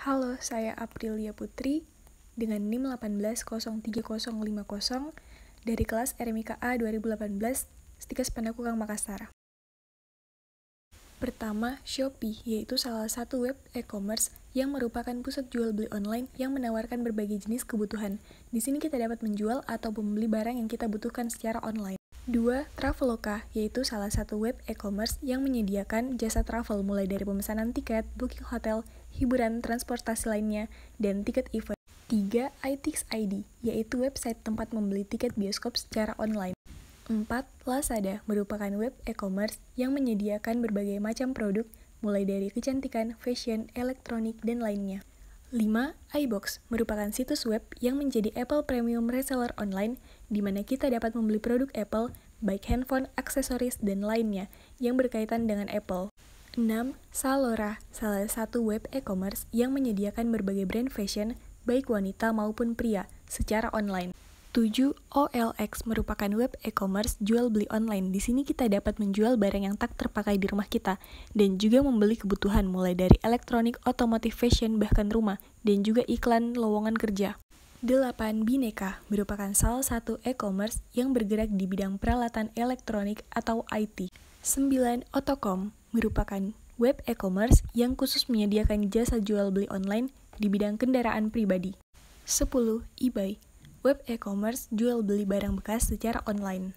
Halo, saya Aprilia Putri dengan NIM 1803050 dari kelas RMIK A 2018, Stikes Pandakukang Makassar. Pertama, Shopee, yaitu salah satu web e-commerce yang merupakan pusat jual beli online yang menawarkan berbagai jenis kebutuhan. Di sini kita dapat menjual atau membeli barang yang kita butuhkan secara online. 2. Traveloka, yaitu salah satu web e-commerce yang menyediakan jasa travel mulai dari pemesanan tiket, booking hotel, hiburan, transportasi lainnya, dan tiket event. 3. iTix.id, yaitu website tempat membeli tiket bioskop secara online. 4. Lazada, merupakan web e-commerce yang menyediakan berbagai macam produk mulai dari kecantikan, fashion, elektronik, dan lainnya. 5. iBox, merupakan situs web yang menjadi Apple Premium Reseller Online, di mana kita dapat membeli produk Apple, baik handphone, aksesoris, dan lainnya, yang berkaitan dengan Apple. 6. Zalora, salah satu web e-commerce yang menyediakan berbagai brand fashion, baik wanita maupun pria, secara online. 7. OLX merupakan web e-commerce jual beli online. Di sini kita dapat menjual barang yang tak terpakai di rumah kita dan juga membeli kebutuhan mulai dari elektronik, otomotif, fashion, bahkan rumah, dan juga iklan lowongan kerja. 8. Bineka merupakan salah satu e-commerce yang bergerak di bidang peralatan elektronik atau IT. 9. Otocom merupakan web e-commerce yang khusus menyediakan jasa jual beli online di bidang kendaraan pribadi. 10. eBay, web e-commerce jual beli barang bekas secara online.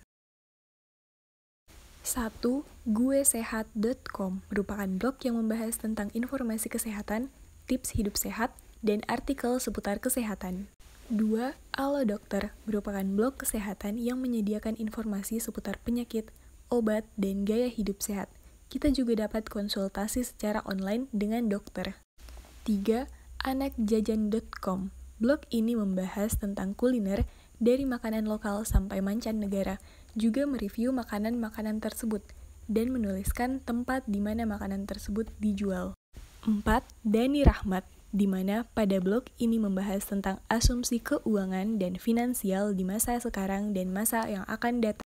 1. Guesehat.com merupakan blog yang membahas tentang informasi kesehatan, tips hidup sehat, dan artikel seputar kesehatan. 2. Alo Dokter merupakan blog kesehatan yang menyediakan informasi seputar penyakit, obat, dan gaya hidup sehat. Kita juga dapat konsultasi secara online dengan dokter. 3. Anakjajan.com, blog ini membahas tentang kuliner dari makanan lokal sampai mancanegara, juga mereview makanan-makanan tersebut, dan menuliskan tempat di mana makanan tersebut dijual. 4. Dani Rahmat, di mana pada blog ini membahas tentang asumsi keuangan dan finansial di masa sekarang dan masa yang akan datang.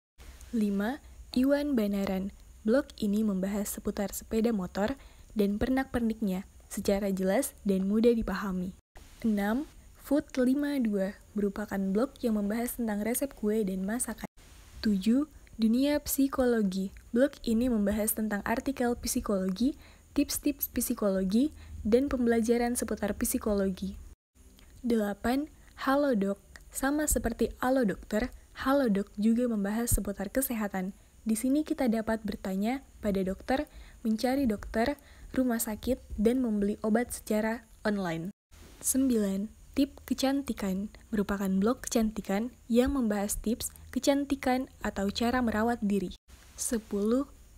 5. Iwan Banaran, blog ini membahas seputar sepeda motor dan pernak-perniknya secara jelas dan mudah dipahami. 6. Food52 merupakan blog yang membahas tentang resep kue dan masakan. 7. Dunia Psikologi, blog ini membahas tentang artikel psikologi, tips-tips psikologi, dan pembelajaran seputar psikologi. 8. Halodoc, sama seperti Alo Dokter, Halodoc juga membahas seputar kesehatan. Di sini kita dapat bertanya pada dokter, mencari dokter, rumah sakit, dan membeli obat secara online. 9. Tip Kecantikan merupakan blog kecantikan yang membahas tips kecantikan atau cara merawat diri. 10.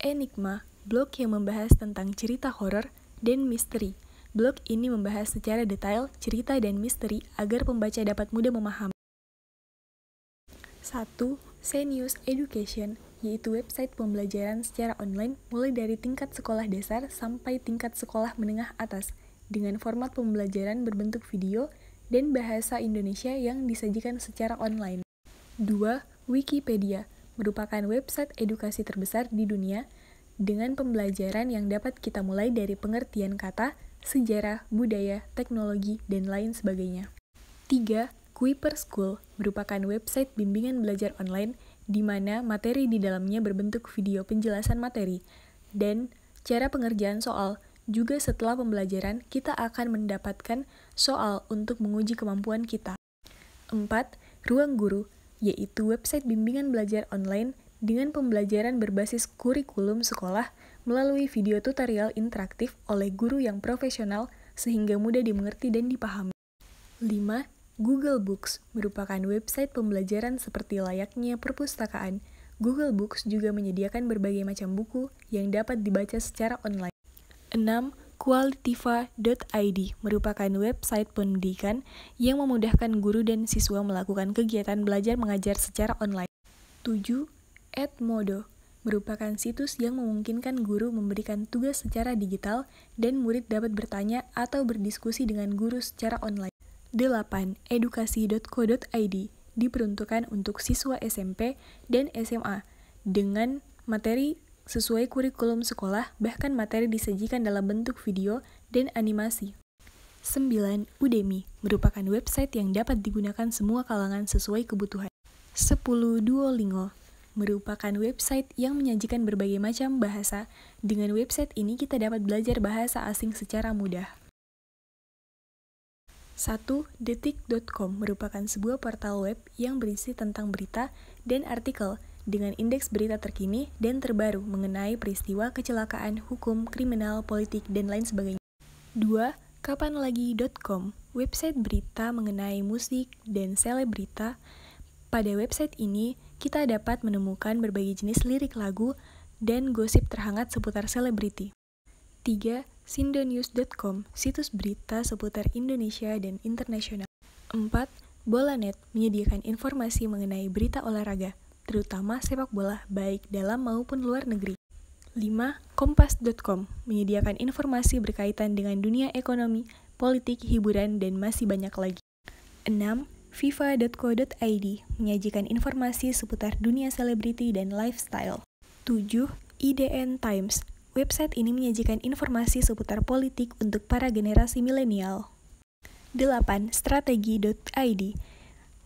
Enigma, blog yang membahas tentang cerita horor dan misteri. Blog ini membahas secara detail cerita dan misteri agar pembaca dapat mudah memahami. 1. Senius Education, yaitu website pembelajaran secara online mulai dari tingkat sekolah dasar sampai tingkat sekolah menengah atas, dengan format pembelajaran berbentuk video dan bahasa Indonesia yang disajikan secara online. 2. Wikipedia merupakan website edukasi terbesar di dunia dengan pembelajaran yang dapat kita mulai dari pengertian kata, sejarah, budaya, teknologi, dan lain sebagainya. 3. Kuiper School merupakan website bimbingan belajar online di mana materi di dalamnya berbentuk video penjelasan materi dan cara pengerjaan soal. Juga setelah pembelajaran, kita akan mendapatkan soal untuk menguji kemampuan kita. 4. Ruang Guru, yaitu website bimbingan belajar online dengan pembelajaran berbasis kurikulum sekolah melalui video tutorial interaktif oleh guru yang profesional sehingga mudah dimengerti dan dipahami. 5. Google Books merupakan website pembelajaran seperti layaknya perpustakaan. Google Books juga menyediakan berbagai macam buku yang dapat dibaca secara online. 6. Qualitiva.id merupakan website pendidikan yang memudahkan guru dan siswa melakukan kegiatan belajar mengajar secara online. 7. Edmodo merupakan situs yang memungkinkan guru memberikan tugas secara digital dan murid dapat bertanya atau berdiskusi dengan guru secara online. 8. Edukasi.co.id diperuntukkan untuk siswa SMP dan SMA dengan materi sesuai kurikulum sekolah, bahkan materi disajikan dalam bentuk video dan animasi. 9. Udemy, merupakan website yang dapat digunakan semua kalangan sesuai kebutuhan. 10. Duolingo, merupakan website yang menyajikan berbagai macam bahasa. Dengan website ini kita dapat belajar bahasa asing secara mudah. 1. Detik.com, merupakan sebuah portal web yang berisi tentang berita dan artikel dengan indeks berita terkini dan terbaru mengenai peristiwa kecelakaan, hukum, kriminal, politik, dan lain sebagainya. 2. Kapanlagi.com, website berita mengenai musik dan selebrita. Pada website ini, kita dapat menemukan berbagai jenis lirik lagu dan gosip terhangat seputar selebriti. 3. Sindonews.com, situs berita seputar Indonesia dan internasional. 4. Bolanet, menyediakan informasi mengenai berita olahraga, terutama sepak bola, baik dalam maupun luar negeri. 5. Kompas.com, menyediakan informasi berkaitan dengan dunia ekonomi, politik, hiburan, dan masih banyak lagi. 6. FIFA.co.id, menyajikan informasi seputar dunia selebriti dan lifestyle. 7. IDN Times, website ini menyajikan informasi seputar politik untuk para generasi milenial. 8. Strategi.id,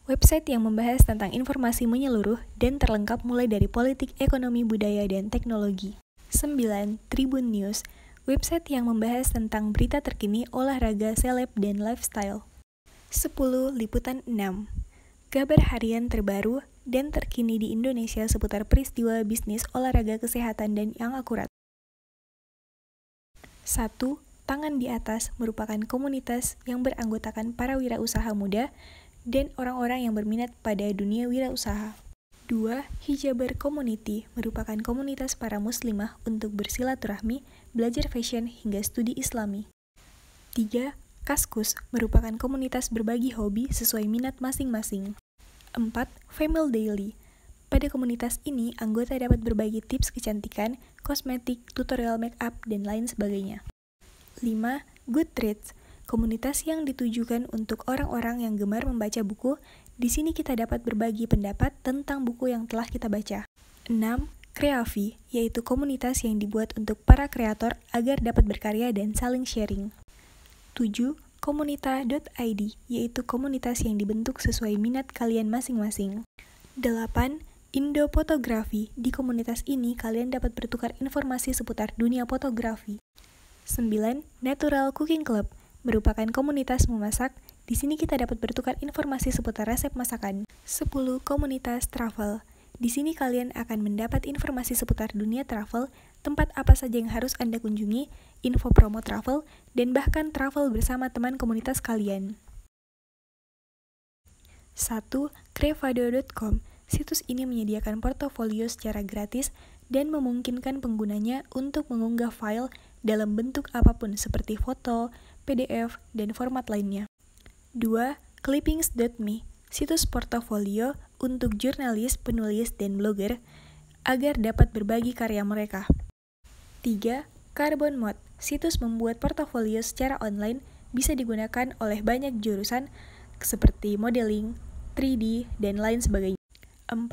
website yang membahas tentang informasi menyeluruh dan terlengkap mulai dari politik, ekonomi, budaya, dan teknologi. 9. Tribun News, website yang membahas tentang berita terkini, olahraga, seleb, dan lifestyle. 10. Liputan 6, kabar harian terbaru dan terkini di Indonesia seputar peristiwa bisnis, olahraga, kesehatan, dan yang akurat. 1. Tangan di Atas, merupakan komunitas yang beranggotakan para wirausaha muda dan orang-orang yang berminat pada dunia wirausaha. 2. Hijaber Community, merupakan komunitas para muslimah untuk bersilaturahmi, belajar fashion, hingga studi islami. 3. Kaskus, merupakan komunitas berbagi hobi sesuai minat masing-masing. 4. Female Daily, pada komunitas ini anggota dapat berbagi tips kecantikan, kosmetik, tutorial make up, dan lain sebagainya. 5. Goodreads, komunitas yang ditujukan untuk orang-orang yang gemar membaca buku. Di sini kita dapat berbagi pendapat tentang buku yang telah kita baca. 6. Kreavi, yaitu komunitas yang dibuat untuk para kreator agar dapat berkarya dan saling sharing. 7. Komunita.id, yaitu komunitas yang dibentuk sesuai minat kalian masing-masing. 8. Indofotografi, di komunitas ini kalian dapat bertukar informasi seputar dunia fotografi. 9. Natural Cooking Club, merupakan komunitas memasak. Di sini kita dapat bertukar informasi seputar resep masakan. 10. Komunitas Travel, di sini kalian akan mendapat informasi seputar dunia travel, tempat apa saja yang harus Anda kunjungi, info promo travel, dan bahkan travel bersama teman komunitas kalian. 1. Crevado.com, situs ini menyediakan portofolio secara gratis dan memungkinkan penggunanya untuk mengunggah file dalam bentuk apapun seperti foto, PDF, dan format lainnya. 2. Clippings.me, situs portofolio untuk jurnalis, penulis, dan blogger agar dapat berbagi karya mereka. 3. Carbon Mode, situs membuat portofolio secara online, bisa digunakan oleh banyak jurusan seperti modeling, 3D, dan lain sebagainya. 4.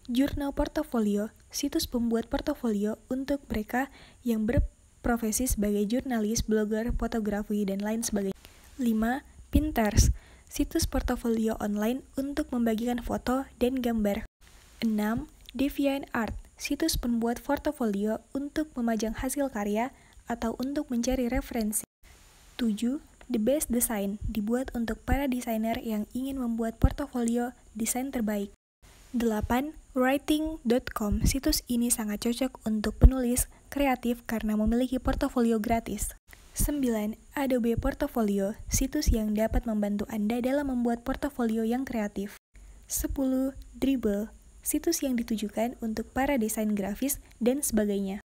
Journal Portfolio, situs pembuat portofolio untuk mereka yang berprofesi sebagai jurnalis, blogger, fotografi, dan lain sebagainya. 5. Pinterest, situs portofolio online untuk membagikan foto dan gambar. 6. DeviantArt, situs pembuat portofolio untuk memajang hasil karya atau untuk mencari referensi. 7. The Best Design, dibuat untuk para desainer yang ingin membuat portofolio desain terbaik. 8. Writing.com, situs ini sangat cocok untuk penulis kreatif karena memiliki portofolio gratis. 9. Adobe Portfolio, situs yang dapat membantu Anda dalam membuat portofolio yang kreatif. 10. Dribbble, situs yang ditujukan untuk para desain grafis dan sebagainya.